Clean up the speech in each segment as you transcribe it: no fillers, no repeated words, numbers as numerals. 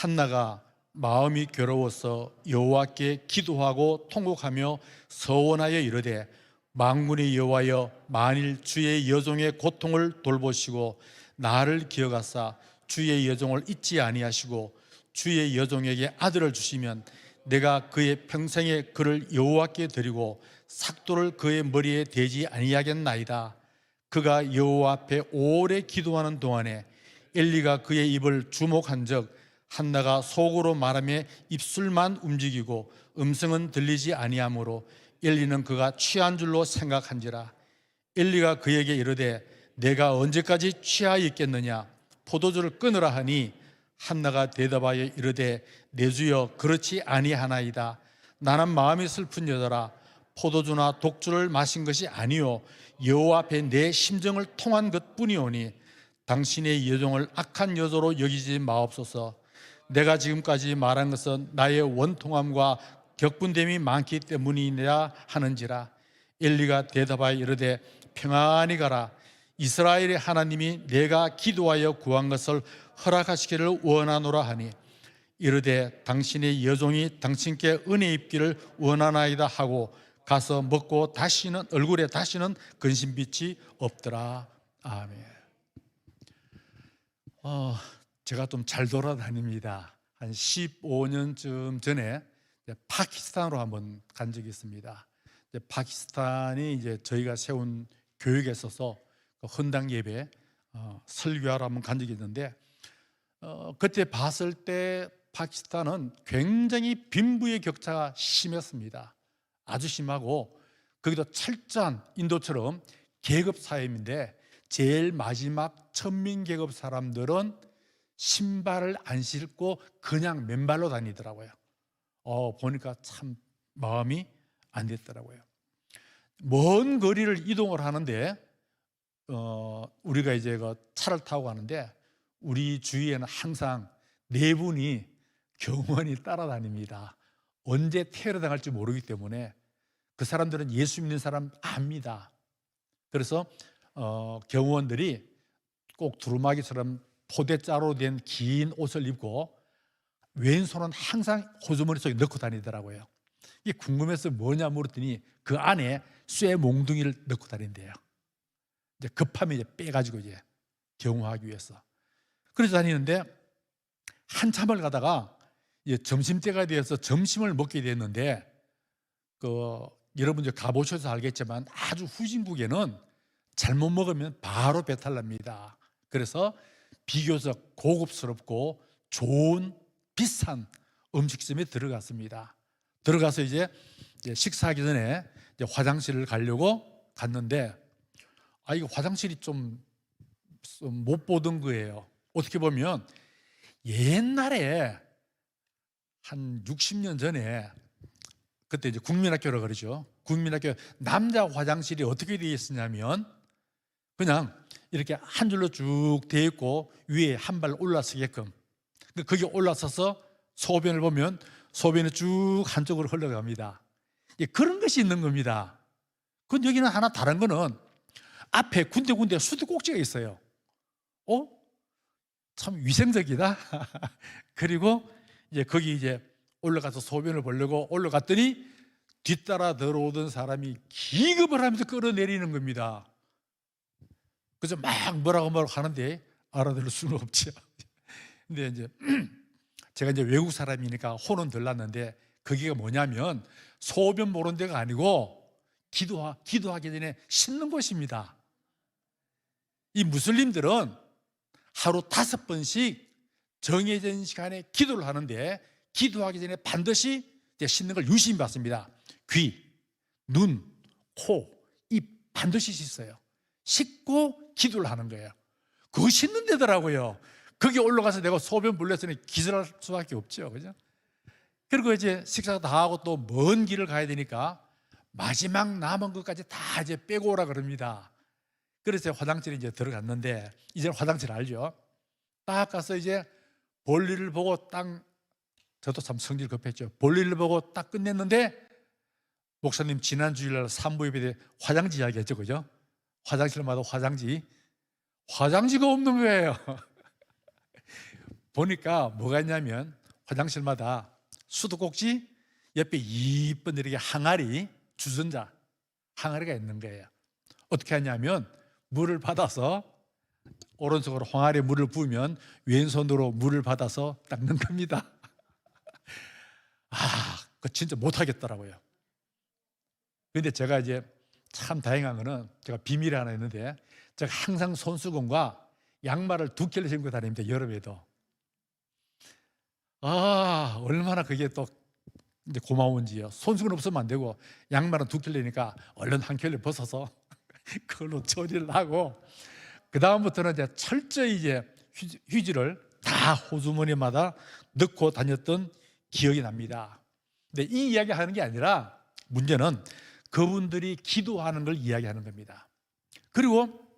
한나가 마음이 괴로워서 여호와께 기도하고 통곡하며 서원하여 이르되 만군의 여호와여, 만일 주의 여종의 고통을 돌보시고 나를 기억하사 주의 여종을 잊지 아니하시고 주의 여종에게 아들을 주시면 내가 그의 평생에 그를 여호와께 드리고 삭도를 그의 머리에 대지 아니하겠나이다. 그가 여호와 앞에 오래 기도하는 동안에 엘리가 그의 입을 주목한즉 한나가 속으로 말하며 입술만 움직이고 음성은 들리지 아니하므로 엘리는 그가 취한 줄로 생각한지라. 엘리가 그에게 이르되 내가 언제까지 취하여 있겠느냐? 포도주를 끊으라 하니 한나가 대답하여 이르되 내 주여, 그렇지 아니하나이다. 나는 마음이 슬픈 여자라. 포도주나 독주를 마신 것이 아니요 여호와 앞에 내 심정을 통한 것뿐이오니 당신의 여종을 악한 여자로 여기지 마옵소서. 내가 지금까지 말한 것은 나의 원통함과 격분됨이 많기 때문이라 하는지라. 엘리가 대답하여 이르되 평안히 가라. 이스라엘의 하나님이 내가 기도하여 구한 것을 허락하시기를 원하노라 하니 이르되 당신의 여종이 당신께 은혜 입기를 원하나이다 하고 가서 먹고 다시는 얼굴에 다시는 근심빛이 없더라. 아멘. 제가 좀 잘 돌아다닙니다. 한 15년쯤 전에 파키스탄으로 한번 간 적이 있습니다. 파키스탄이 이제 저희가 세운 교육에 있어서 헌당 예배 설교하러 한번 간 적이 있는데 그때 봤을 때 파키스탄은 굉장히 빈부의 격차가 심했습니다. 아주 심하고 거기도 철저한 인도처럼 계급 사회인데 제일 마지막 천민 계급 사람들은 신발을 안 신고 그냥 맨발로 다니더라고요. 보니까 참 마음이 안 됐더라고요. 먼 거리를 이동을 하는데 우리가 이제 그 차를 타고 가는데 우리 주위에는 항상 네 분이 경호원이 따라다닙니다. 언제 테러 당할지 모르기 때문에 그 사람들은 예수 믿는 사람 압니다. 그래서 경호원들이 꼭 두루마기처럼 포대자로 된 긴 옷을 입고 왼손은 항상 호주머니 속에 넣고 다니더라고요. 이게 궁금해서 뭐냐 물었더니 그 안에 쇠 몽둥이를 넣고 다닌대요. 이제 급하면 이제 빼가지고 이제 경호하기 위해서. 그래서 다니는데 한참을 가다가 이제 점심때가 되어서 점심을 먹게 됐는데 여러분 이제 가보셔서 알겠지만 아주 후진국에는 잘못 먹으면 바로 배탈 납니다. 그래서 비교적 고급스럽고 좋은 비싼 음식점에 들어갔습니다. 들어가서 이제 식사하기 전에 이제 화장실을 가려고 갔는데 이거 화장실이 좀 못 보던 거예요. 어떻게 보면 옛날에 한 60년 전에 그때 이제 국민학교라고 그러죠. 국민학교 남자 화장실이 어떻게 되어 있었냐면 그냥 이렇게 한 줄로 쭉 되어 있고 위에 한 발 올라서게끔 거기 올라서서 소변을 보면 소변이 쭉 한쪽으로 흘러갑니다. 그런 것이 있는 겁니다. 근데 여기는 하나 다른 거는 앞에 군데군데 수도꼭지가 있어요. 참 위생적이다. 그리고 이제 거기 이제 올라가서 소변을 보려고 올라갔더니 뒤따라 들어오던 사람이 기겁을 하면서 끌어내리는 겁니다. 그래서 막 뭐라고 하는데 알아들을 수는 없죠. 근데 이제 제가 이제 외국 사람이니까 혼은 덜 났는데 거기가 뭐냐면 소변 보는 데가 아니고 기도하기 전에 씻는 곳입니다. 이 무슬림들은 하루 5번씩 정해진 시간에 기도를 하는데 기도하기 전에 반드시 씻는 걸 유심히 받습니다. 귀, 눈, 코, 입 반드시 씻어요. 씻고 기도를 하는 거예요. 그거 씻는 데더라고요. 거기 올라가서 내가 소변 불렸으니 기절할 수밖에 없죠. 그죠? 그리고 이제 식사 다 하고 또 먼 길을 가야 되니까 마지막 남은 것까지 다 이제 빼고 오라 그럽니다. 그래서 화장실에 이제 들어갔는데 이제 화장실 알죠? 딱 가서 이제 볼일을 보고 저도 참 성질 급했죠. 볼일을 보고 딱 끝냈는데 목사님 지난 주일날 산부 예배 때 화장지 이야기했죠, 그죠? 화장실마다 화장지가 없는 거예요. 보니까 뭐가 있냐면 화장실마다 수도꼭지 옆에 이쁜 이렇게 항아리, 주전자 항아리가 있는 거예요. 어떻게 하냐면 물을 받아서 오른손으로 항아리에 물을 부으면 왼손으로 물을 받아서 닦는 겁니다. 그거 진짜 못하겠더라고요. 그런데 제가 이제 참 다행한 거는 제가 비밀이 하나 있는데, 제가 항상 손수건과 양말을 2켤레 신고 다닙니다. 여름에도. 얼마나 그게 또 이제 고마운지요. 손수건 없으면 안 되고 양말은 2켤레니까 얼른 1켤레 벗어서 그걸로 처리를 하고, 그 다음부터는 이제 철저히 이제 휴지를 다 호주머니마다 넣고 다녔던 기억이 납니다. 근데 이 이야기 하는 게 아니라 문제는 그분들이 기도하는 걸 이야기하는 겁니다. 그리고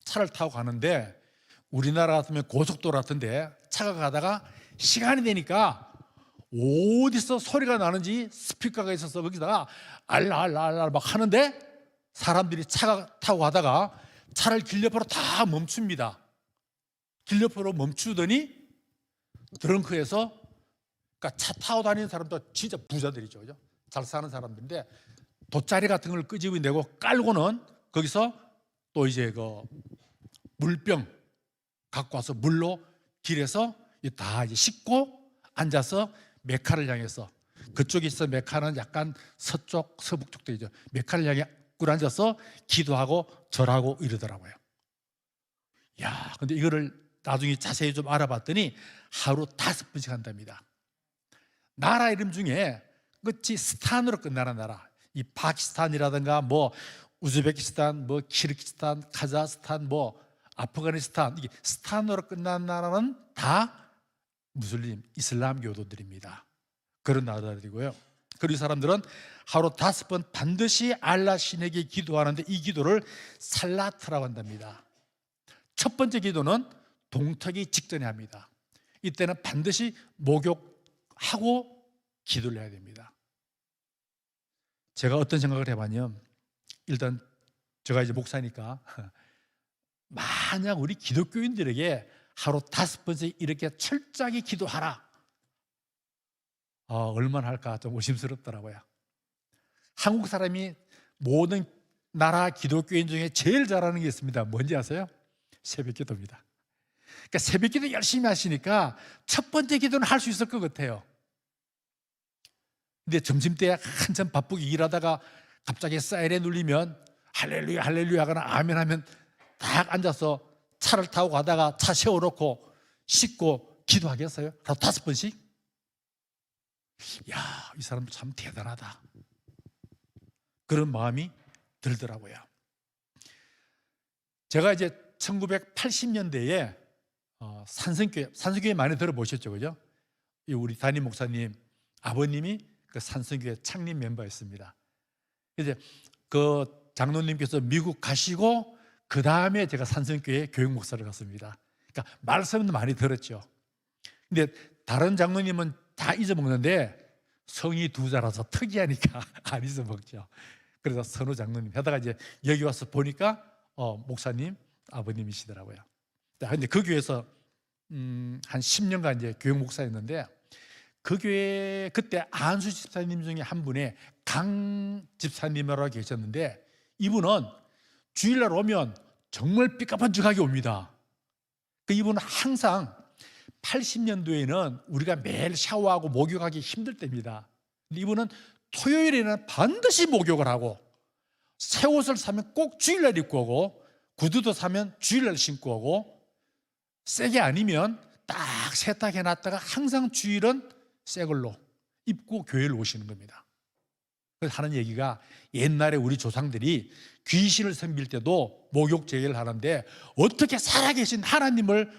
차를 타고 가는데, 우리나라 같으면 고속도로 같은데 차가 가다가 시간이 되니까 어디서 소리가 나는지 스피커가 있어서 거기다가 알랄랄랄 막 하는데, 사람들이 차가 타고 가다가 차를 길 옆으로 다 멈춥니다. 길 옆으로 멈추더니 트렁크에서, 그러니까 차 타고 다니는 사람도 진짜 부자들이죠, 그죠? 잘 사는 사람들인데 돗자리 같은 걸 끄집어내고 깔고는 거기서 또 이제 그 물병 갖고 와서 물로 길에서 다 이제 씻고 앉아서 메카를 향해서, 그쪽에 있어 메카는 약간 서쪽 서북 쪽 되죠. 메카를 향해 꿇 앉아서 기도하고 절하고 이러더라고요. 야, 근데 이거를 나중에 자세히 좀 알아봤더니 하루 5번씩 한답니다. 나라 이름 중에 끝이 스탄으로 끝나는 나라, 이 파키스탄이라든가 뭐 우즈베키스탄, 뭐 키르기스탄, 카자흐스탄, 뭐 아프가니스탄, 이게 스탄으로 끝나는 나라는 다 무슬림, 이슬람 교도들입니다. 그런 나라들이고요. 그리고 이 사람들은 하루 5번 반드시 알라 신에게 기도하는데, 이 기도를 살라트라고 한답니다. 첫 번째 기도는 동터기 직전에 합니다. 이때는 반드시 목욕하고 기도를 해야 됩니다. 제가 어떤 생각을 해봤냐면, 일단 제가 이제 목사니까 만약 우리 기독교인들에게 하루 5번씩 이렇게 철저하게 기도하라, 얼마나 할까 좀 의심스럽더라고요. 한국 사람이 모든 나라 기독교인 중에 제일 잘하는 게 있습니다. 뭔지 아세요? 새벽 기도입니다. 그러니까 새벽 기도 열심히 하시니까 첫 번째 기도는 할 수 있을 것 같아요. 근데 점심때 한참 바쁘게 일하다가 갑자기 사이렌 울리면 할렐루야 할렐루야 하거나 아멘 하면 딱 앉아서 차를 타고 가다가 차 세워놓고 씻고 기도하겠어요? 하루 5번씩? 야, 이 사람 참 대단하다, 그런 마음이 들더라고요. 제가 이제 1980년대에 산성교회 많이 들어보셨죠, 그죠? 우리 담임 목사님 아버님이 그 산성교회 창립 멤버였습니다. 이제 그 장로님께서 미국 가시고 그 다음에 제가 산성교회 교육 목사를 갔습니다. 그러니까 말씀도 많이 들었죠. 근데 다른 장로님은 다 잊어먹는데 성이 2자라서 특이하니까 안 잊어먹죠. 그래서 선우 장로님 하다가 이제 여기 와서 보니까 목사님 아버님이시더라고요. 근데 그 교회에서 한 10년간 이제 교육 목사였는데, 그 교회 그때 안수 집사님 중에 한 분의 강 집사님이라고 계셨는데, 이분은 주일날 오면 정말 삐까번쩍하게 옵니다. 이분은 항상 80년도에는 우리가 매일 샤워하고 목욕하기 힘들 때입니다. 근데 이분은 토요일에는 반드시 목욕을 하고, 새 옷을 사면 꼭 주일날 입고 오고, 구두도 사면 주일날 신고 오고, 새게 아니면 딱 세탁해 놨다가 항상 주일은 새 걸로 입고 교회를 오시는 겁니다. 그래서 하는 얘기가, 옛날에 우리 조상들이 귀신을 섬길 때도 목욕 제의를 하는데 어떻게 살아계신 하나님을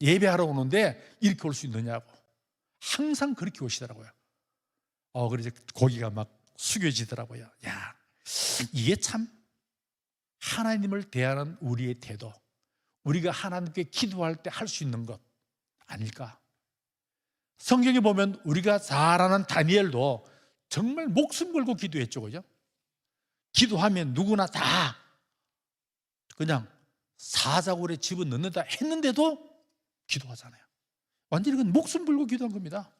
예배하러 오는데 이렇게 올 수 있느냐고, 항상 그렇게 오시더라고요. 그래서 고기가 막 숙여지더라고요. 야, 이게 참 하나님을 대하는 우리의 태도, 우리가 하나님께 기도할 때 할 수 있는 것 아닐까? 성경에 보면 우리가 잘 아는 다니엘도 정말 목숨 걸고 기도했죠, 그죠? 기도하면 누구나 다 그냥 사자굴에 집어넣는다 했는데도 기도하잖아요. 완전히 그건 목숨 걸고 기도한 겁니다.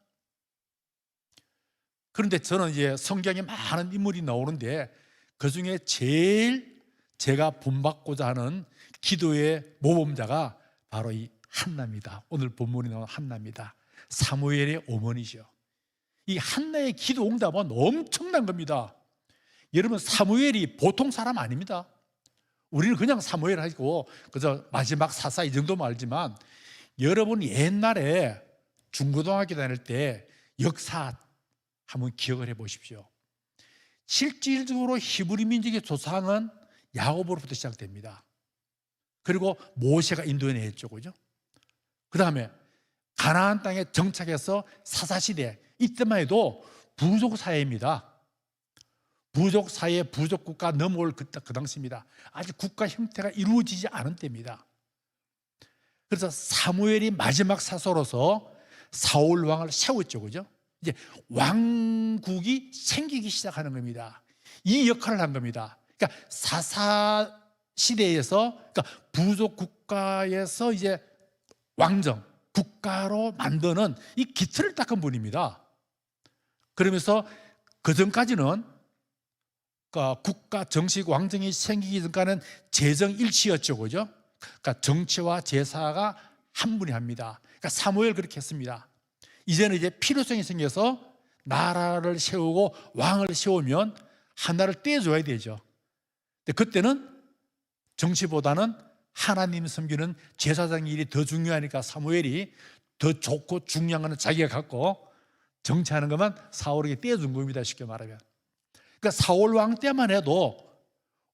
그런데 저는 이제 성경에 많은 인물이 나오는데 그중에 제일 제가 본받고자 하는 기도의 모범자가 바로 이 한나입니다. 오늘 본문에 나온 한나입니다. 사무엘의 어머니죠. 이 한나의 기도 응답은 엄청난 겁니다. 여러분, 사무엘이 보통 사람 아닙니다. 우리는 그냥 사무엘 하고 그저 마지막 사사 이 정도만 알지만, 여러분 옛날에 중고등학교 다닐 때 역사 한번 기억을 해 보십시오. 실질적으로 히브리 민족의 조상은 야곱으로부터 시작됩니다. 그리고 모세가 인도해냈죠, 그죠? 그 다음에 가나안 땅에 정착해서 사사시대, 이때만 해도 부족 사회입니다. 부족 사회, 부족 국가 넘어올 그 당시입니다. 아직 국가 형태가 이루어지지 않은 때입니다. 그래서 사무엘이 마지막 사서로서 사울 왕을 세웠죠, 그죠? 이제 왕국이 생기기 시작하는 겁니다. 이 역할을 한 겁니다. 그러니까 사사 시대에서, 그러니까 부족 국가에서 이제 왕정, 국가로 만드는 이 기틀을 닦은 분입니다. 그러면서 그 전까지는 그러니까 국가 정식 왕정이 생기기 전까지는 재정일치였죠, 그죠? 그러니까 정치와 제사가 한 분이 합니다. 그러니까 사무엘 그렇게 했습니다. 이제는 이제 필요성이 생겨서 나라를 세우고 왕을 세우면 하나를 떼줘야 되죠. 근데 그때는 정치보다는 하나님 섬기는 제사장 일이 더 중요하니까 사무엘이 더 좋고 중요한 거는 자기가 갖고 정치하는 것만 사울에게 떼준 겁니다, 쉽게 말하면. 그러니까 사울 왕 때만 해도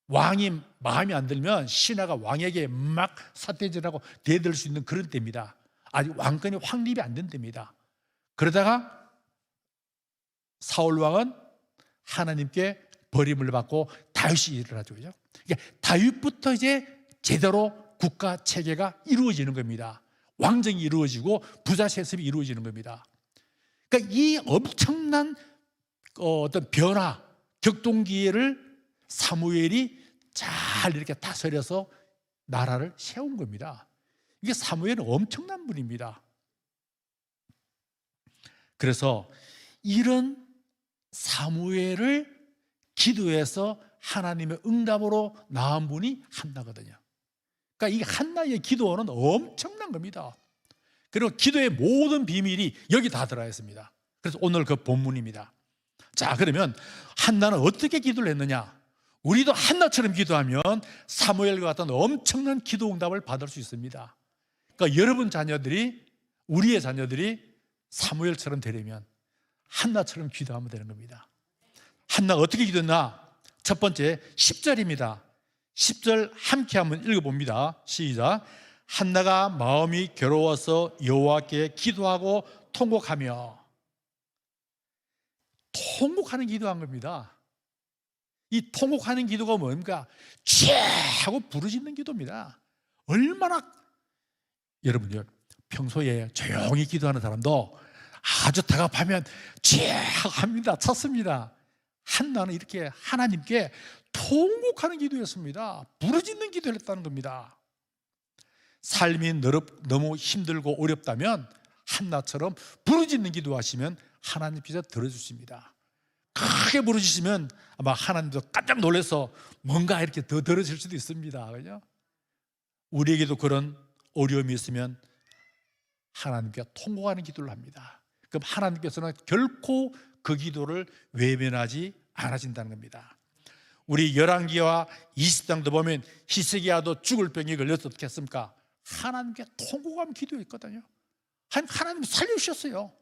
왕이 마음에 안 들면 신하가 왕에게 막 사태질하고 대들 수 있는 그런 때입니다. 아직 왕권이 확립이 안 된 때입니다. 그러다가 사울 왕은 하나님께 버림을 받고 다윗이 일을 하죠, 그죠? 그러니까 다윗부터 이제 제대로 국가 체계가 이루어지는 겁니다. 왕정이 이루어지고 부자 세습이 이루어지는 겁니다. 그러니까 이 엄청난 어떤 변화, 격동기를 사무엘이 잘 이렇게 다스려서 나라를 세운 겁니다. 이게 사무엘은 엄청난 분입니다. 그래서 이런 사무엘을 기도해서 하나님의 응답으로 낳은 분이 한나거든요. 그러니까 이 한나의 기도는 엄청난 겁니다. 그리고 기도의 모든 비밀이 여기 다 들어가 있습니다. 그래서 오늘 그 본문입니다. 자, 그러면 한나는 어떻게 기도를 했느냐? 우리도 한나처럼 기도하면 사무엘과 같은 엄청난 기도 응답을 받을 수 있습니다. 그러니까 여러분 자녀들이, 우리의 자녀들이 사무엘처럼 되려면 한나처럼 기도하면 되는 겁니다. 한나가 어떻게 기도했나? 첫 번째 10절입니다. 10절 함께 한번 읽어봅니다. 시작. 한나가 마음이 괴로워서 여호와께 기도하고 통곡하며. 통곡하는 기도한 겁니다. 이 통곡하는 기도가 뭡니까? 죄 하고 부르짖는 기도입니다. 얼마나, 여러분요, 평소에 조용히 기도하는 사람도 아주 다급하면 죄 하고 합니다. 찾습니다. 한나는 이렇게 하나님께 통곡하는 기도였습니다. 부르짖는 기도를 했다는 겁니다. 삶이 너무 힘들고 어렵다면 한나처럼 부르짖는 기도하시면 하나님께서 들어주십니다. 크게 부르짖으면 아마 하나님도 깜짝 놀라서 뭔가 이렇게 더 들어질 수도 있습니다. 그죠? 우리에게도 그런 어려움이 있으면 하나님께 통곡하는 기도를 합니다. 그럼 하나님께서는 결코 그 기도를 외면하지 않으신다는 겁니다. 우리 열왕기와 20장도 보면 히스기야도 죽을 병에 걸려서 어떻게 했습니까? 하나님께 통곡하며 기도했거든요. 하나님 살려주셨어요.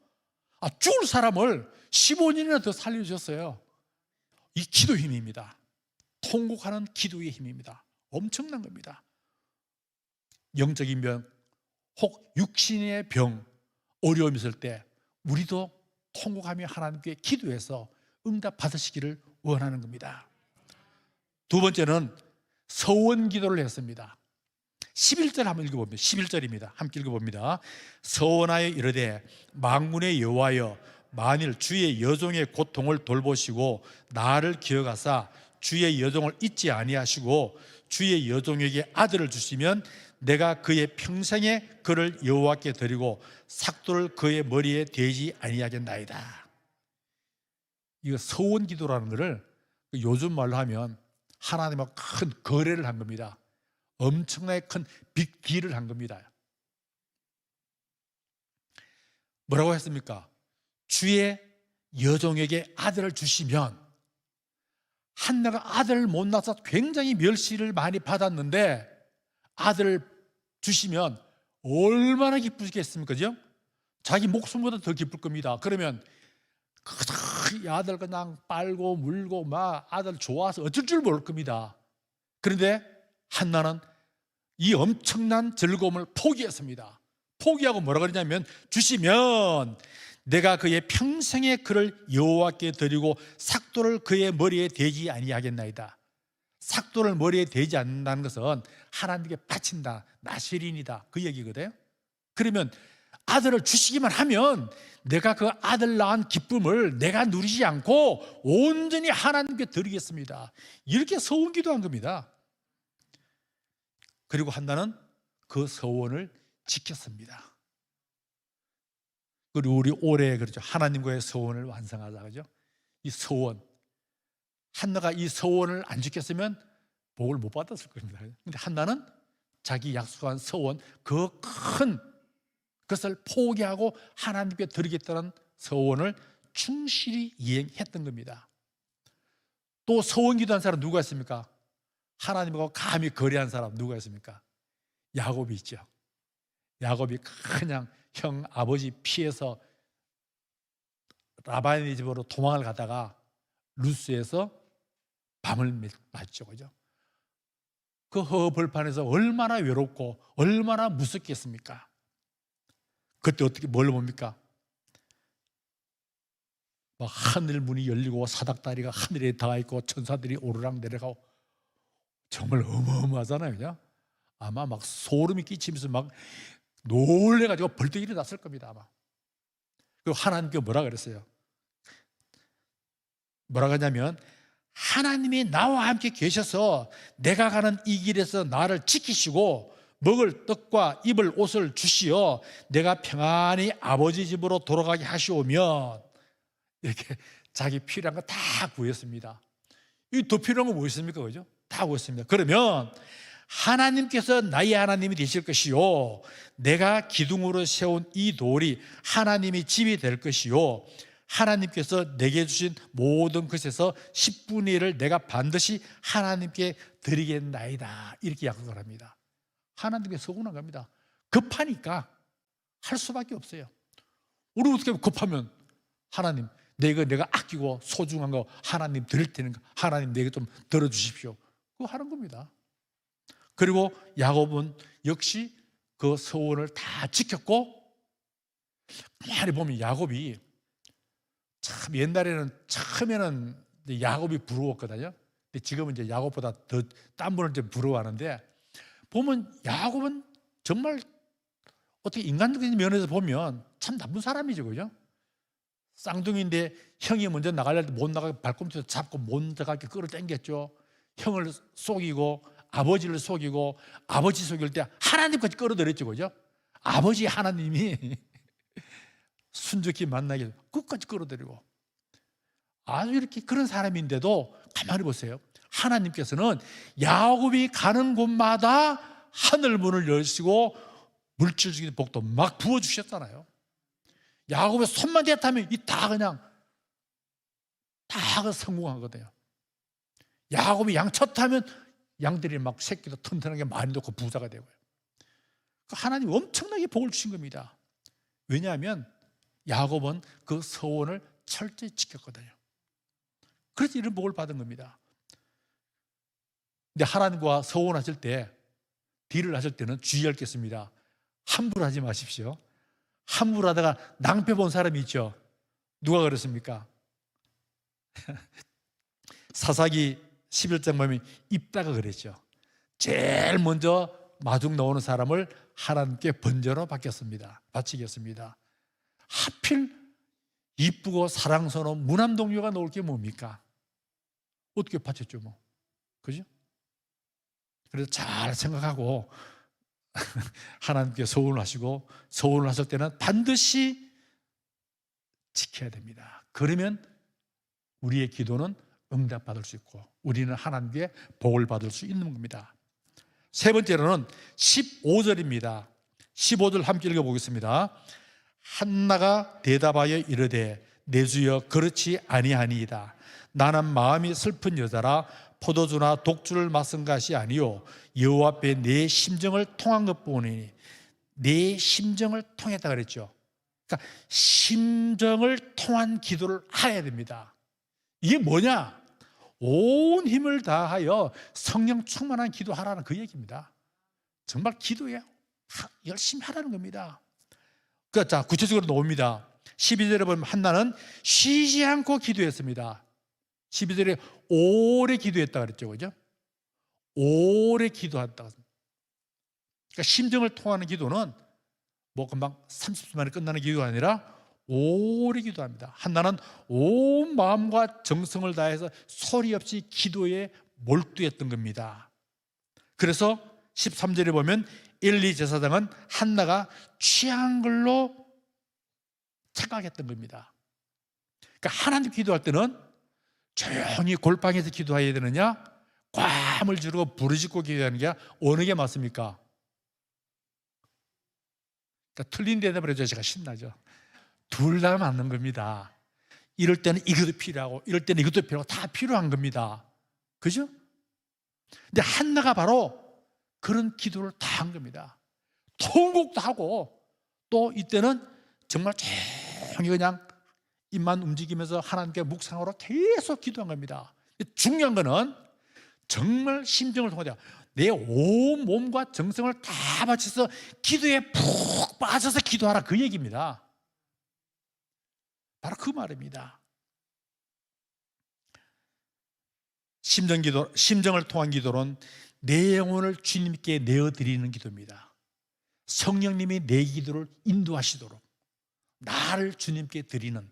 죽을 사람을 15년이나 더 살려주셨어요. 이 기도 힘입니다. 통곡하는 기도의 힘입니다. 엄청난 겁니다. 영적인 병, 혹 육신의 병, 어려움이 있을 때 우리도 통곡하며 하나님께 기도해서 응답 받으시기를 원하는 겁니다. 두 번째는 서원 기도를 했습니다. 11절 한번 읽어봅니다. 11절입니다. 함께 읽어봅니다. 서원하여 이르되 만군의 여호와여, 만일 주의 여종의 고통을 돌보시고 나를 기억하사 주의 여종을 잊지 아니하시고 주의 여종에게 아들을 주시면 내가 그의 평생에 그를 여호와께 드리고 삭도를 그의 머리에 대지 아니하겠나이다. 이거 서원 기도라는 것을 요즘 말로 하면 하나님과 큰 거래를 한 겁니다. 엄청나게 큰 빅딜을 한 겁니다. 뭐라고 했습니까? 주의 여종에게 아들을 주시면, 한나가 아들을 못 낳아서 굉장히 멸시를 많이 받았는데 아들을 주시면 얼마나 기쁘겠습니까? 그죠? 자기 목숨보다 더 기쁠 겁니다. 그러면 이 아들 그냥 빨고 물고 막 아들 좋아서 어쩔 줄 모를 겁니다. 그런데 한나는 이 엄청난 즐거움을 포기했습니다. 포기하고 뭐라 그러냐면, 주시면 내가 그의 평생에 그를 여호와께 드리고 삭도를 그의 머리에 대지 아니하겠나이다. 삭도를 머리에 대지 않는다는 것은 하나님께 바친다, 나시린이다, 그 얘기거든요. 그러면 아들을 주시기만 하면 내가 그 아들 낳은 기쁨을 내가 누리지 않고 온전히 하나님께 드리겠습니다. 이렇게 서원 기도한 겁니다. 그리고 한나는 그 서원을 지켰습니다. 그리고 우리 올해 그렇죠, 하나님과의 서원을 완성하자, 그죠? 이 서원, 한나가 이 서원을 안 지켰으면 복을 못 받았을 겁니다. 근데 한나는 자기 약속한 서원, 그 큰 것을 포기하고 하나님께 드리겠다는 서원을 충실히 이행했던 겁니다. 또 서원 기도한 사람 누가 있습니까? 하나님과 감히 거래한 사람 누가 있습니까? 야곱이 있죠. 야곱이 그냥 형 아버지 피해서 라반의 집으로 도망을 가다가 루스에서 밤을 맞죠, 그죠? 그 허벌판에서 얼마나 외롭고 얼마나 무섭겠습니까? 그때 어떻게 뭘 봅니까? 막 하늘 문이 열리고 사닥다리가 하늘에 닿아 있고 천사들이 오르락 내려가고 정말 어마어마하잖아요, 그죠? 아마 막 소름이 끼치면서 막 놀래가지고 벌떡 일어났을 겁니다, 아마. 그리고 하나님께 뭐라 그랬어요? 뭐라 그러냐면, 하나님이 나와 함께 계셔서 내가 가는 이 길에서 나를 지키시고 먹을 떡과 입을 옷을 주시어 내가 평안히 아버지 집으로 돌아가게 하시오면, 이렇게 자기 필요한 거 다 구했습니다. 이 더 필요한 거 뭐 있습니까? 그죠? 다 구했습니다. 그러면 하나님께서 나의 하나님이 되실 것이요, 내가 기둥으로 세운 이 돌이 하나님이 집이 될 것이요, 하나님께서 내게 주신 모든 것에서 10분의 1을 내가 반드시 하나님께 드리겠나이다, 이렇게 약속을 합니다. 하나님께 서운한 겁니다. 급하니까 할 수밖에 없어요. 우리 어떻게 급하면, 하나님 내가 아끼고 소중한 거 하나님 드릴 테니까 하나님 내게 좀 들어주십시오, 그거 하는 겁니다. 그리고 야곱은 역시 그 서원을 다 지켰고, 가만히 보면 야곱이 참 옛날에는 처음에는 야곱이 부러웠거든요. 근데 지금은 이제 야곱보다 더 딴 분을 좀 부러워하는데, 보면 야곱은 정말 어떻게 인간적인 면에서 보면 참 나쁜 사람이죠, 그죠? 쌍둥이인데 형이 먼저 나가려 때 못 나가게 발꿈치로 잡고 못 나가게 끌어당겼죠. 형을 속이고 아버지를 속이고, 아버지 속일 때 하나님까지 끌어들였죠, 그죠? 아버지 하나님이 순적히 만나게 끝까지 끌어들이고, 아주 이렇게 그런 사람인데도 가만히 보세요. 하나님께서는 야곱이 가는 곳마다 하늘 문을 열시고 물질적인 복도 막 부어주셨잖아요. 야곱의 손만 대타면 이 다 그냥 다 성공하거든요. 야곱이 양 쳤다면 양들이 막 새끼도 튼튼하게 많이 놓고 부자가 되고요. 하나님 엄청나게 복을 주신 겁니다. 왜냐하면 야곱은 그 서원을 철저히 지켰거든요. 그래서 이런 복을 받은 겁니다. 근데 하나님과 서원하실 때, 딜을 하실 때는 주의할 게 있습니다. 함부로 하지 마십시오. 함부로 하다가 낭패 본 사람이 있죠. 누가 그랬습니까? 사사기 11장 보면 입다가 그랬죠. 제일 먼저 마중 나오는 사람을 하나님께 번제로 바치겠습니다. 하필 이쁘고 사랑스러운 무남동료가 나올 게 뭡니까? 어떻게 바쳤죠, 뭐. 그죠? 그래서 잘 생각하고 하나님께 소원을 하시고 소원을 하실 때는 반드시 지켜야 됩니다. 그러면 우리의 기도는 응답받을 수 있고 우리는 하나님께 복을 받을 수 있는 겁니다. 세 번째로는 15절입니다. 15절 함께 읽어보겠습니다. 한나가 대답하여 이르되 내 주여 그렇지 아니하니이다. 나는 마음이 슬픈 여자라 포도주나 독주를 마신 것이 아니요 여호와 앞에 내 심정을 통한 것뿐이니. 내 심정을 통했다 그랬죠. 그러니까 심정을 통한 기도를 해야 됩니다. 이게 뭐냐? 온 힘을 다하여 성령 충만한 기도하라는 그 얘기입니다. 정말 기도에 열심히 하라는 겁니다. 자, 구체적으로 나옵니다. 12절에 보면 한나는 쉬지 않고 기도했습니다. 12절에 오래 기도했다 그랬죠. 그죠? 오래 기도했다. 그러니까 심정을 통하는 기도는 뭐 금방 30분 만에 끝나는 기도가 아니라 오래 기도합니다. 한나는 온 마음과 정성을 다해서 소리 없이 기도에 몰두했던 겁니다. 그래서 13절에 보면 엘리 제사장은 한나가 취한 걸로 착각했던 겁니다. 그러니까 하나님 기도할 때는 조용히 골방에서 기도해야 되느냐, 꽐을 지르고 부르짖고 기도하는 게 어느 게 맞습니까? 그러니까 틀린 대답을 해줘야 제가 신나죠. 둘 다 맞는 겁니다. 이럴 때는 이것도 필요하고 이럴 때는 이것도 필요하고 다 필요한 겁니다. 그죠? 근데 한나가 바로 그런 기도를 다 한 겁니다. 통곡도 하고 또 이때는 정말 조용히 그냥 입만 움직이면서 하나님께 묵상으로 계속 기도한 겁니다. 중요한 거는 정말 심정을 통하자 내 온 몸과 정성을 다 바쳐서 기도에 푹 빠져서 기도하라 그 얘기입니다. 바로 그 말입니다. 심정을 통한 기도는 내 영혼을 주님께 내어드리는 기도입니다. 성령님이 내 기도를 인도하시도록 나를 주님께 드리는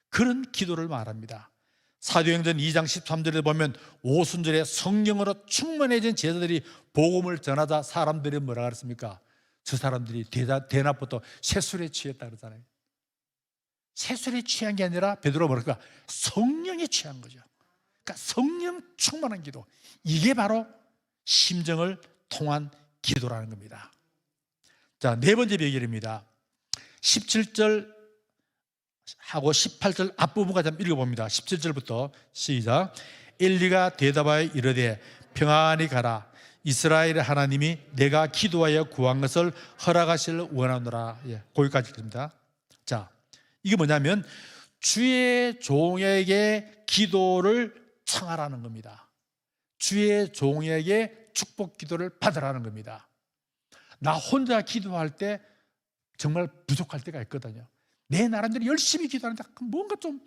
그런 기도를 말합니다. 사도행전 2장 13절에 보면 오순절에 성령으로 충만해진 제자들이 복음을 전하자 사람들이 뭐라 그랬습니까? 저 사람들이 대낮부터 새술에 취했다 그러잖아요. 새술에 취한 게 아니라 베드로가 뭐랄까? 성령에 취한 거죠. 그러니까 성령 충만한 기도, 이게 바로 심정을 통한 기도라는 겁니다. 자, 네 번째 비결입니다. 17절 하고 18절 앞부분까지 한번 읽어봅니다. 17절부터 시작. 엘리가 대답하여 이르되 평안히 가라. 이스라엘의 하나님이 내가 기도하여 구한 것을 허락하시를 원하노라. 거기까지 읽습니다. 자, 이게 뭐냐면 주의 종에게 기도를 청하라는 겁니다. 주의 종에게 축복 기도를 받으라는 겁니다. 나 혼자 기도할 때 정말 부족할 때가 있거든요. 내 나름대로 열심히 기도하는데 뭔가 좀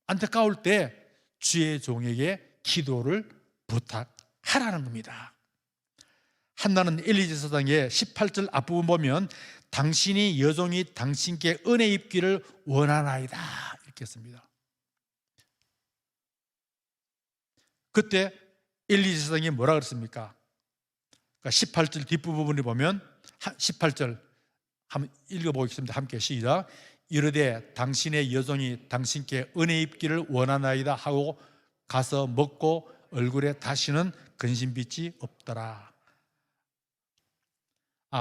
안타까울 때 주의 종에게 기도를 부탁하라는 겁니다. 한나는 엘리 제사장의 18절 앞부분 보면 당신이 여종이 당신께 은혜 입기를 원하나이다 이렇게 했습니다. 그때 엘리 제사장이 뭐라 그랬습니까? 그러니까 18절 뒷부분을 보면 18절 한번 읽어보겠습니다. 함께 시작. 이르되 당신의 여종이 당신께 은혜 입기를 원하나이다 하고 가서 먹고 얼굴에 다시는 근심빛이 없더라.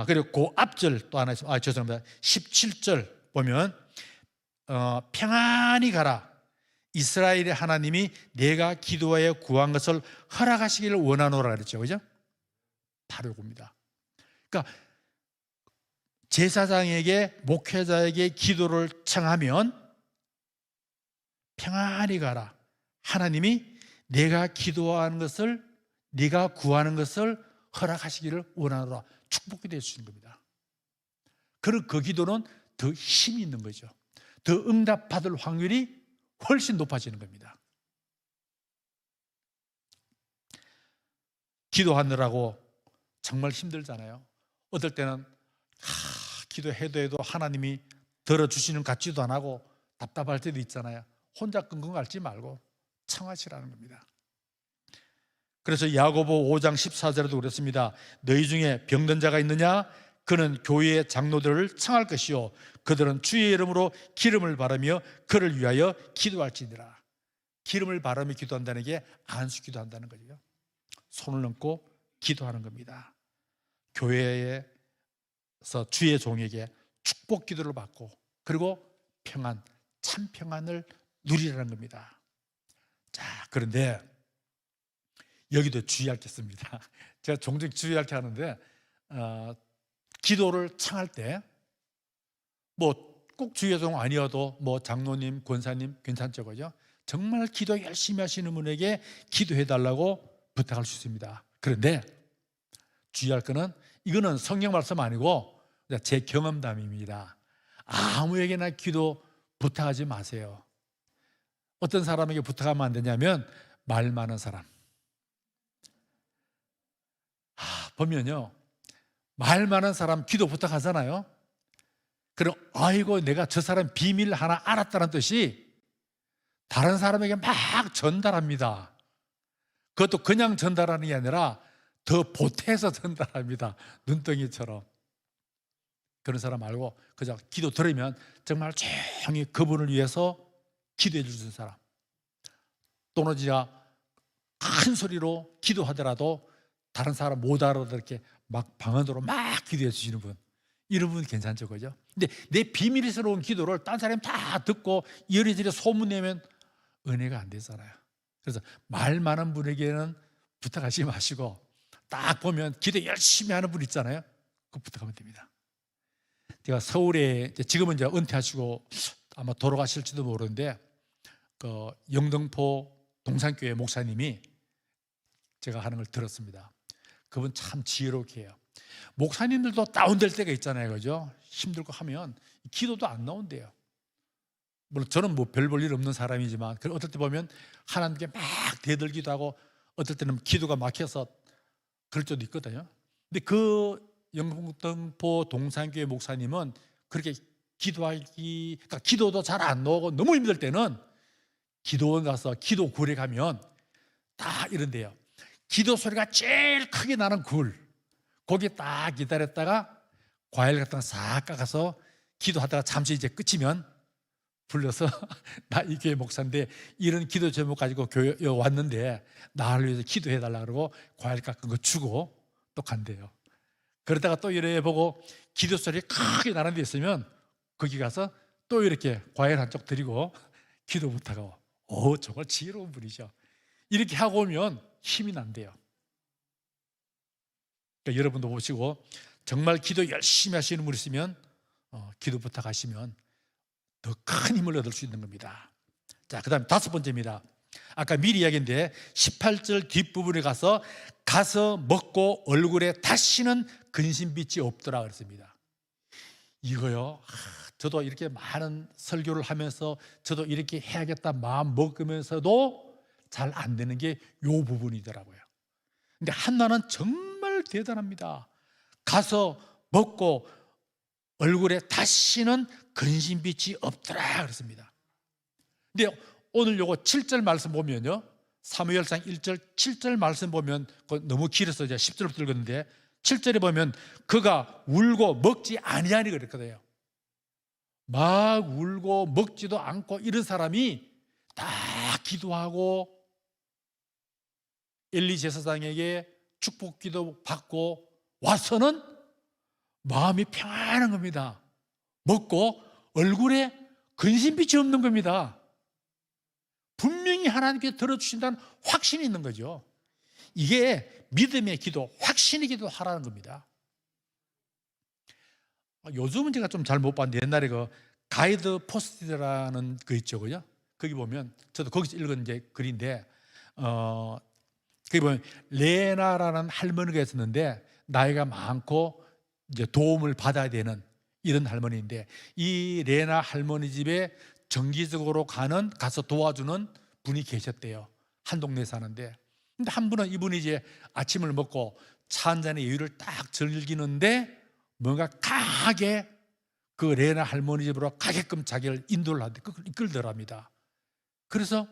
그리고 그 앞절 또 하나 있습니다. 죄송합니다. 17절 보면 평안히 가라. 이스라엘의 하나님이 내가 기도하여 구한 것을 허락하시기를 원하노라 그랬죠. 그죠? 바로 이겁니다. 그러니까 제사장에게 목회자에게 기도를 청하면 평안히 가라. 하나님이 내가 기도하는 것을 네가 구하는 것을 허락하시기를 원하노라. 축복이 될 수 있는 겁니다. 그리고 그 기도는 더 힘이 있는 거죠. 더 응답받을 확률이 훨씬 높아지는 겁니다. 기도하느라고 정말 힘들잖아요. 어떨 때는 기도해도 하나님이 들어주시는 것 같지도 안 하고 답답할 때도 있잖아요. 혼자 끙끙 앓지 말고 청하시라는 겁니다. 그래서 야고보 5장 14절에도 그랬습니다. 너희 중에 병든 자가 있느냐? 그는 교회의 장로들을 청할 것이요 그들은 주의 이름으로 기름을 바르며 그를 위하여 기도할지니라. 기름을 바르며 기도한다는 게 안수 기도한다는 거죠. 손을 얹고 기도하는 겁니다. 교회에서 주의 종에게 축복 기도를 받고 그리고 평안, 참 평안을 누리라는 겁니다. 자, 그런데 여기도 주의할 게 있습니다. 제가 종종 주의할 게 하는데 기도를 청할 때 뭐 꼭 주의 종 아니어도 뭐 장로님, 권사님 괜찮죠, 그죠? 정말 기도 열심히 하시는 분에게 기도해 달라고 부탁할 수 있습니다. 그런데 주의할 거는 이거는 성경 말씀 아니고 제 경험담입니다. 아무에게나 기도 부탁하지 마세요. 어떤 사람에게 부탁하면 안 되냐면 말 많은 사람. 보면요, 말 많은 사람 기도 부탁하잖아요. 그럼 아이고 내가 저 사람 비밀 하나 알았다는 뜻이 다른 사람에게 막 전달합니다. 그것도 그냥 전달하는 게 아니라 더 보태서 전달합니다. 눈덩이처럼. 그런 사람 말고 그저 기도 들으면 정말 조용히 그분을 위해서 기도해 주는 사람, 또는 진짜 큰 소리로 기도하더라도 다른 사람 못 알아듣게 막 방언으로 막 기도해 주시는 분, 이런 분 괜찮죠, 그죠? 근데 내 비밀스러운 기도를 딴 사람이 다 듣고 이리저리 소문내면 은혜가 안 되잖아요. 그래서 말 많은 분에게는 부탁하지 마시고 딱 보면 기도 열심히 하는 분 있잖아요. 그거 부탁하면 됩니다. 제가 서울에 지금은 이제 은퇴하시고 아마 돌아가실지도 모르는데 그 영등포 동산교회 목사님이 제가 하는 걸 들었습니다. 그분 참 지혜롭게 해요. 목사님들도 다운될 때가 있잖아요, 그죠? 힘들고 하면 기도도 안 나온대요. 물론 저는 뭐 별 볼 일 없는 사람이지만 어떨 때 보면 하나님께 막 대들기도 하고 어떨 때는 기도가 막혀서 그럴 때도 있거든요. 근데 그 영등포 동산교회 목사님은 그렇게 그러니까 기도도 잘 안 나오고 너무 힘들 때는 기도원 가서 기도 굴에 가면 다 이런데요. 기도 소리가 제일 크게 나는 굴, 거기 딱 기다렸다가 과일 같은 거 싹 깎아서 기도하다가 잠시 이제 끝이면 불러서 나 이 교회 목사인데 이런 기도 제목 가지고 교회 왔는데 나를 위해서 기도해 달라고 그러고 과일 깎은 거 주고 또 간대요. 그러다가 또 이래 보고 기도 소리 크게 나는 데 있으면 거기 가서 또 이렇게 과일 한쪽 드리고 기도 부탁하고, 정말 지혜로운 분이죠. 이렇게 하고 오면 힘이 난대요. 그러니까 여러분도 보시고 정말 기도 열심히 하시는 분 있으면 기도 부탁하시면 더 큰 힘을 얻을 수 있는 겁니다. 자, 그 다음 5번째입니다. 아까 미리 이야기인데 18절 뒷부분에 가서 먹고 얼굴에 다시는 근심빛이 없더라 그랬습니다. 이거요, 저도 이렇게 많은 설교를 하면서 저도 이렇게 해야겠다 마음 먹으면서도 잘 안 되는 게 이 부분이더라고요. 근데 한나는 정말 대단합니다. 가서 먹고 얼굴에 다시는 근심빛이 없더라 그랬습니다. 근데 오늘 요거 7절 말씀 보면요, 사무엘상 1절 7절 말씀 보면 너무 길어서 이제 10절부터 읽었는데 7절에 보면 그가 울고 먹지 아니하니 그랬거든요. 막 울고 먹지도 않고 이런 사람이 다 기도하고 엘리 제사장에게 축복 기도 받고 와서는 마음이 평안한 겁니다. 먹고 얼굴에 근심빛이 없는 겁니다. 분명히 하나님께 들어주신다는 확신이 있는 거죠. 이게 믿음의 기도, 확신의 기도 하라는 겁니다. 요즘은 제가 좀 잘 못 봤는데 옛날에 그 가이드 포스트라는 거 있죠, 그죠? 거기 보면 저도 거기서 읽은 이제 글인데 거기 보면 레나라는 할머니가 있었는데 나이가 많고 이제 도움을 받아야 되는 이런 할머니인데 이 레나 할머니 집에 정기적으로 가서 도와주는 분이 계셨대요. 한 동네에 사는데. 근데 한 분은 이분이 이제 아침을 먹고 차 한 잔의 여유를 딱 즐기는데 뭔가 강하게 그 레나 할머니 집으로 가게끔 자기를 인도를 하는데 이끌더랍니다. 그래서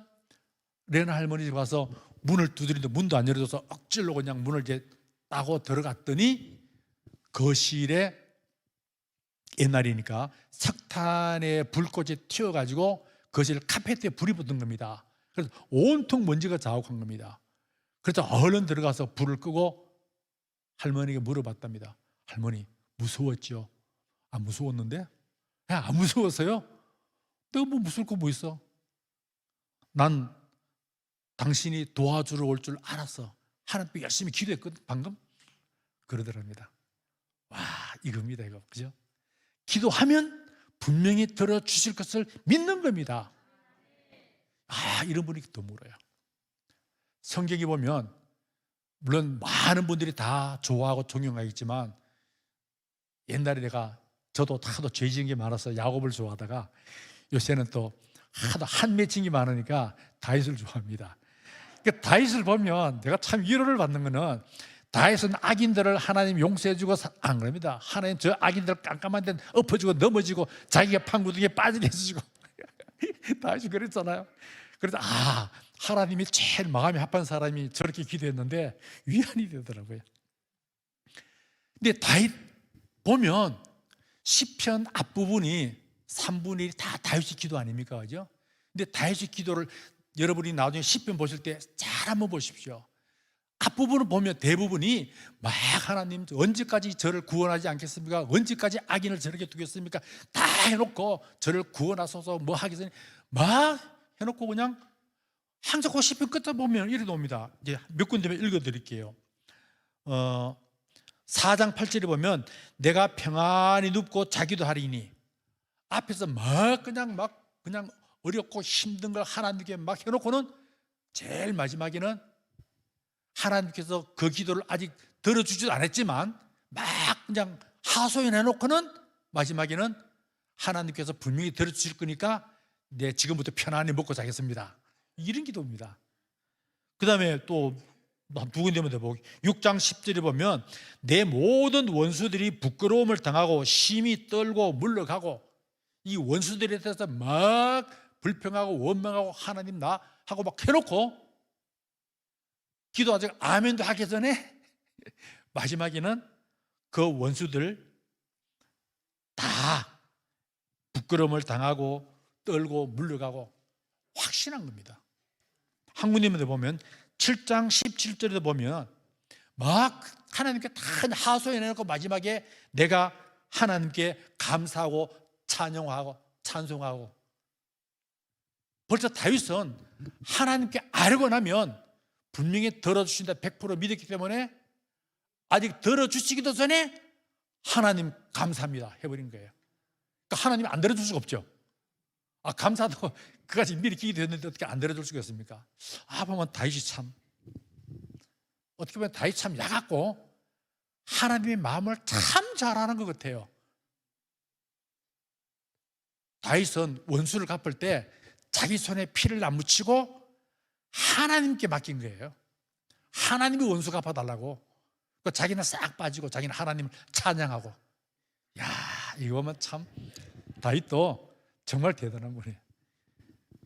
레나 할머니 집 가서 문을 두드리는데 문도 안 열어줘서 억지로 그냥 문을 이제 따고 들어갔더니 거실에 옛날이니까 석탄에 불꽃이 튀어가지고 거실 카페트에 불이 붙은 겁니다. 그래서 온통 먼지가 자욱한 겁니다. 그래서 얼른 들어가서 불을 끄고 할머니에게 물어봤답니다. 할머니, 무서웠죠? 안 무서웠는데? 야, 안 무서웠어요? 너 뭐 무서울 거 뭐 있어? 난 당신이 도와주러 올 줄 알았어. 하나님께 열심히 기도했거든 방금. 그러더랍니다. 와, 이겁니다, 이거. 그죠? 기도하면 분명히 들어주실 것을 믿는 겁니다. 아, 이런 분이 더 물어요. 성경에 보면 물론 많은 분들이 다 좋아하고 존경하겠지만, 옛날에 저도 하도 죄 지은 게 많아서 야곱을 좋아하다가 요새는 또 하도 한 맺힌 게 많으니까 다윗을 좋아합니다. 그러니까 다윗을 보면 내가 참 위로를 받는 거는, 다윗은 악인들을 하나님 용서해주고 안 그럽니다. 하나님 저 악인들 깜깜한 데는 엎어주고 넘어지고 자기가 판구둥이에 빠지게 해주시고 다윗이 그랬잖아요. 그래서 하나님이 제일 마음이 합한 사람이 저렇게 기도했는데 위안이 되더라고요. 근데 다윗 보면 시편 앞부분이 3분의 1이 다 다윗의 기도 아닙니까? 그죠? 근데 다윗의 기도를 여러분이 나중에 시편 보실 때 잘 한번 보십시오. 앞부분을 보면 대부분이 막 하나님 언제까지 저를 구원하지 않겠습니까? 언제까지 악인을 저렇게 두겠습니까? 다 해놓고 저를 구원하소서 뭐 하기 전에 막 해놓고 그냥 항상 그 시편 끝에 보면 이래 옵니다. 이제 몇 군데만 읽어드릴게요. 4장 8절에 보면 내가 평안히 눕고 자기도 하리니, 앞에서 그냥 어렵고 힘든 걸 하나님께 막 해놓고는 제일 마지막에는 하나님께서 그 기도를 아직 들어주지도 않았지만 막 그냥 하소연해놓고는 마지막에는 하나님께서 분명히 들어주실 거니까 지금부터 편안히 먹고 자겠습니다. 이런 기도입니다. 그 다음에 또 두 군데만 더 보고 6장 10절에 보면 내 모든 원수들이 부끄러움을 당하고 심히 떨고 물러가고, 이 원수들에 대해서 막 불평하고 원망하고 하나님 나 하고 막 해놓고 기도 아직 아멘도 하기 전에 마지막에는 그 원수들 다 부끄러움을 당하고 떨고 물러가고 확신한 겁니다. 한국님들 보면 7장 17절에 보면 막 하나님께 다 하소연해놓고 마지막에 내가 하나님께 감사하고 찬양하고 찬송하고, 벌써 다윗은 하나님께 알고 나면 분명히 들어주신다 100% 믿었기 때문에 아직 들어주시기도 전에 하나님 감사합니다 해버린 거예요. 그러니까 하나님이 안 들어줄 수가 없죠. 감사하다고 그까지 미리 기도했는데 어떻게 안 들어줄 수가 있습니까? 보면 다윗이 참, 어떻게 보면 다윗 참 야같고 하나님의 마음을 참 잘 아는 것 같아요. 다윗은 원수를 갚을 때 자기 손에 피를 안 묻히고 하나님께 맡긴 거예요. 하나님이 원수 갚아달라고. 자기는 싹 빠지고 자기는 하나님을 찬양하고. 이거 보면 참 다윗도 정말 대단한 분이에요.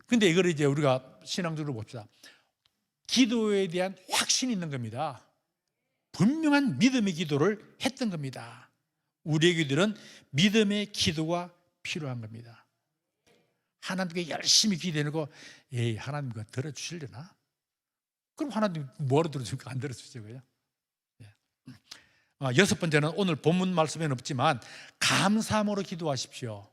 근데 이걸 이제 우리가 신앙적으로 봅시다. 기도에 대한 확신이 있는 겁니다. 분명한 믿음의 기도를 했던 겁니다. 우리에게들은 믿음의 기도가 필요한 겁니다. 하나님께 열심히 기도해놓고 하나님 그거 들어주시려나? 그럼 하나님 뭐로 들어주니까 안 들어주시죠. 여섯 번째는 오늘 본문 말씀에는 없지만 감사함으로 기도하십시오.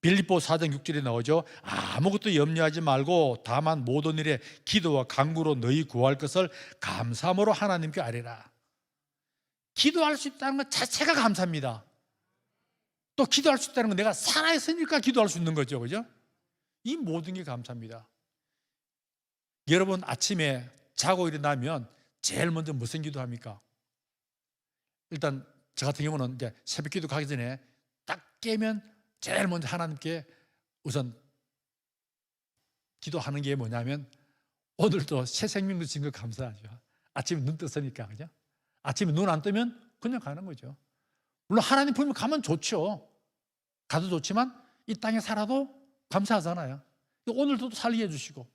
빌립보 4장 6절에 나오죠. 아무것도 염려하지 말고 다만 모든 일에 기도와 간구로 너희 구할 것을 감사함으로 하나님께 아뢰라. 기도할 수 있다는 것 자체가 감사합니다. 또 기도할 수 있다는 건 내가 살아있으니까 기도할 수 있는 거죠. 그죠? 이 모든 게 감사합니다. 여러분 아침에 자고 일어나면 제일 먼저 무슨 기도합니까? 일단 저 같은 경우는 이제 새벽 기도 가기 전에 딱 깨면 제일 먼저 하나님께 우선 기도하는 게 뭐냐면, 오늘도 새 생명 주신 거 감사하죠. 아침에 눈 떴으니까. 그죠? 아침에 눈 안 뜨면 그냥 가는 거죠. 물론 하나님 품에 가면 좋죠. 가도 좋지만 이 땅에 살아도 감사하잖아요. 오늘도 살게 해주시고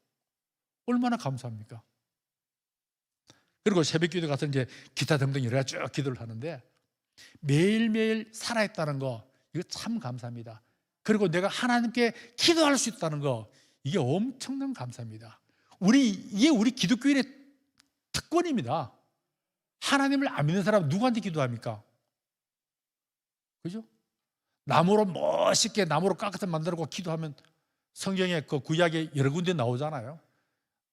얼마나 감사합니까? 그리고 새벽 기도 가서 이제 기타 등등 여러 가지 쭉 기도를 하는데 매일매일 살아있다는 거, 이거 참 감사합니다. 그리고 내가 하나님께 기도할 수 있다는 거, 이게 엄청난 감사입니다. 이게 우리 기독교인의 특권입니다. 하나님을 안 믿는 사람은 누구한테 기도합니까? 그죠? 나무로 멋있게 나무로 깎아서 만들고 기도하면 성경에 그 구약에 여러 군데 나오잖아요.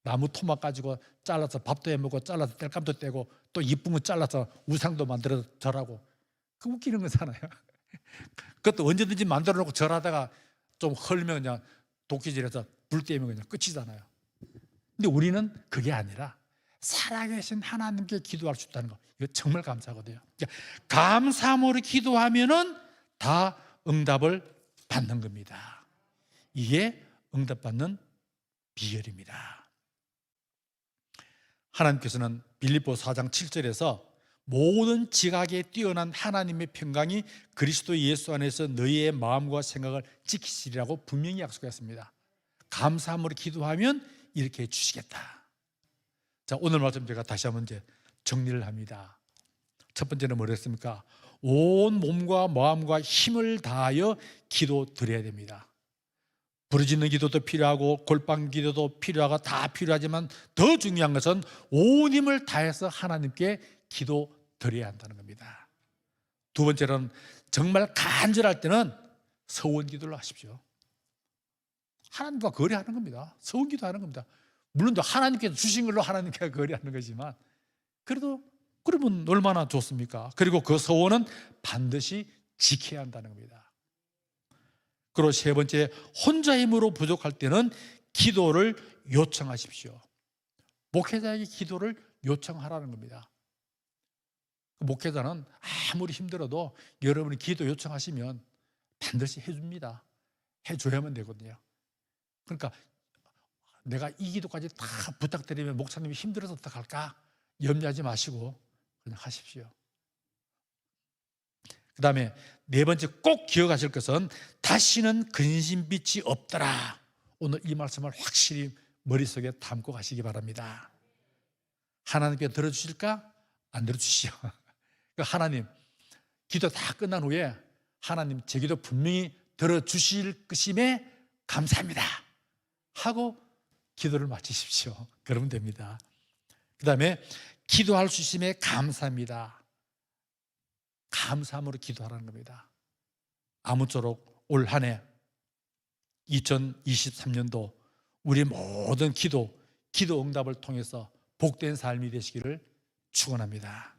나무 토막 가지고 잘라서 밥도 해먹고 잘라서 땔감도 떼고 또 이쁜 거 잘라서 우상도 만들어서 절하고, 그 웃기는 거잖아요. 그것도 언제든지 만들어 놓고 절하다가 좀 헐면 그냥 도끼질해서 불 떼면 그냥 끝이잖아요. 근데 우리는 그게 아니라 살아계신 하나님께 기도할 수 있다는 거, 이거 정말 감사하거든요. 그러니까 감사함으로 기도하면은 다 응답을 받는 겁니다. 이게 응답받는 비결입니다. 하나님께서는 빌립보 4장 7절에서 모든 지각에 뛰어난 하나님의 평강이 그리스도 예수 안에서 너희의 마음과 생각을 지키시리라고 분명히 약속했습니다. 감사함으로 기도하면 이렇게 해주시겠다. 자, 오늘 말씀 제가 다시 한번 이제 정리를 합니다. 첫 번째는 뭐랬습니까? 온 몸과 마음과 힘을 다하여 기도 드려야 됩니다. 부르짖는 기도도 필요하고 골방 기도도 필요하고 다 필요하지만 더 중요한 것은 온 힘을 다해서 하나님께 기도 드려야 한다는 겁니다. 두 번째는 정말 간절할 때는 서원 기도를 하십시오. 하나님과 거래하는 겁니다. 서원 기도하는 겁니다. 물론 하나님께서 주신 걸로 하나님께 거래하는 거지만 그래도 그러면 얼마나 좋습니까? 그리고 그 서원은 반드시 지켜야 한다는 겁니다. 그리고 세 번째, 혼자 힘으로 부족할 때는 기도를 요청하십시오. 목회자에게 기도를 요청하라는 겁니다. 목회자는 아무리 힘들어도 여러분이 기도 요청하시면 반드시 해줍니다. 해줘야만 되거든요. 그러니까 내가 이 기도까지 다 부탁드리면 목사님이 힘들어서 어떡할까? 염려하지 마시고 그냥 하십시오. 그 다음에 네 번째, 꼭 기억하실 것은 다시는 근심빛이 없더라. 오늘 이 말씀을 확실히 머릿속에 담고 가시기 바랍니다. 하나님께 들어주실까? 안 들어주시죠. 하나님, 기도 다 끝난 후에 하나님 제 기도 분명히 들어주실 것임에 감사합니다 하고 기도를 마치십시오. 그러면 됩니다. 그 다음에 기도할 수 있음에 감사합니다. 감사함으로 기도하라는 겁니다. 아무쪼록 올 한 해 2023년도 우리 모든 기도 응답을 통해서 복된 삶이 되시기를 축원합니다.